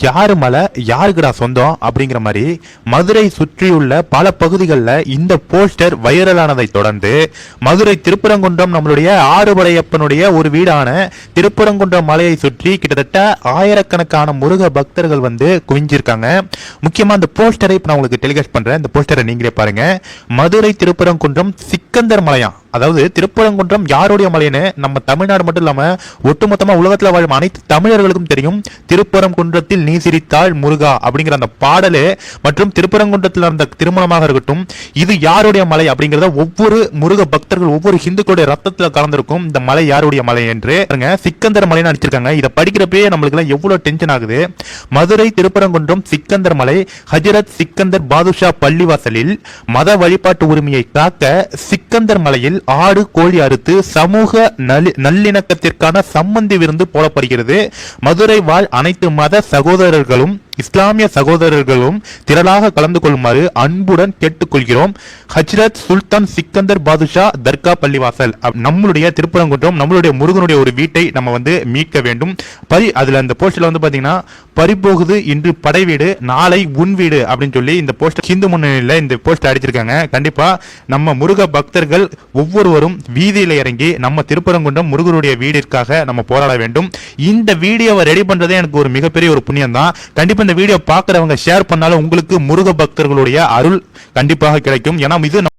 யாரு மலை யாருக்குடா சொந்தம் அப்படிங்கிற மாதிரி மதுரை சுற்றியுள்ள பல பகுதிகளில் இந்த போஸ்டர் வைரலானதை தொடர்ந்து மதுரை திருப்பரங்குன்றம் நம்மளுடைய ஆறுபடையப்பனுடைய ஒரு வீடான திருப்பரங்குன்றம் மலையை சுற்றி கிட்டத்தட்ட ஆயிரக்கணக்கான முருக பக்தர்கள் வந்து குவிஞ்சிருக்காங்க. முக்கியமா அந்த போஸ்டரை நான் உங்களுக்கு டெலிகாஸ்ட் பண்றேன். இந்த போஸ்டரை நீங்களே பாருங்க. மதுரை திருப்பரங்குன்றம் சிக்கந்தர் மலையா, அதாவது திருப்பரங்குன்றம் யாருடைய மலைன்னு நம்ம தமிழ்நாடு மட்டும் இல்லாம ஒட்டுமொத்தமா உலகத்துல வாழும் அனைத்து தமிழர்களுக்கும் தெரியும். திருப்பரங்குன்றத்தில் நீ சிரித்தாள் முருகா அப்படிங்கிற அந்த பாடலு மற்றும் திருப்பரங்குன்றத்தில் நடந்த திருமணமாக இருக்கட்டும், இது யாருடைய மலை அப்படிங்கறத ஒவ்வொரு முருக பக்தர்கள் ஒவ்வொரு ஹிந்துக்களுடைய ரத்தத்துல கலந்திருக்கும். இந்த மலை யாருடைய மலை என்று சிக்கந்தர் மலைன்னு அடிச்சிருக்காங்க. இதை படிக்கிறப்பே நம்மளுக்கு எல்லாம் எவ்வளவு டென்ஷன் ஆகுது. மதுரை திருப்பரங்குன்றம் சிக்கந்தர் மலை ஹஜரத் சிக்கந்தர் பாதுஷா பள்ளிவாசலில் மத வழிபாட்டு உரிமையை காக்க சிக்கந்தர் மலையில் ஆடு கோழி அறுத்து சமூக நல்லிணக்கத்திற்கான சம்மந்தி விருந்து போடப்படுகிறது. மதுரை வாழ் அனைத்து மத சகோதரர்களும் இஸ்லாமிய சகோதரர்களும் திரளாக கலந்து கொள்ளுமாறு அன்புடன் கேட்டுக்கொள்கிறோம். ஹஜ்ரத் சுல்தான் சிக்கந்தர் பாதுஷா தர்கா பள்ளிவாசல். நம்மளுடைய திருப்பரங்குன்றம் நம்மளுடைய முருகனுடைய ஒரு வீட்டை நம்ம வந்து மீட்க வேண்டும். அதுல அந்த போஸ்டர்ல வந்து பாத்தீங்கன்னா பறிபோகுது இன்று படை வீடு நாளை உன் வீடு அப்படின்னு சொல்லி இந்த போஸ்டர் ஹிந்து முன்னணியில இந்த போஸ்டர் அடிச்சிருக்காங்க. கண்டிப்பா நம்ம முருக பக்தர்கள் ஒவ்வொருவரும் வீதியில இறங்கி நம்ம திருப்பரங்குன்றம் முருகனுடைய வீடிற்காக நம்ம போராட வேண்டும். இந்த வீடியோவை ரெடி பண்றதே எனக்கு ஒரு மிகப்பெரிய ஒரு புண்ணியம் தான். கண்டிப்பா இந்த வீடியோ பார்க்கறவங்க ஷேர் பண்ணாலும் உங்களுக்கு முருக பக்தர்களுடைய அருள் கண்டிப்பாக கிடைக்கும். ஏன்னா இது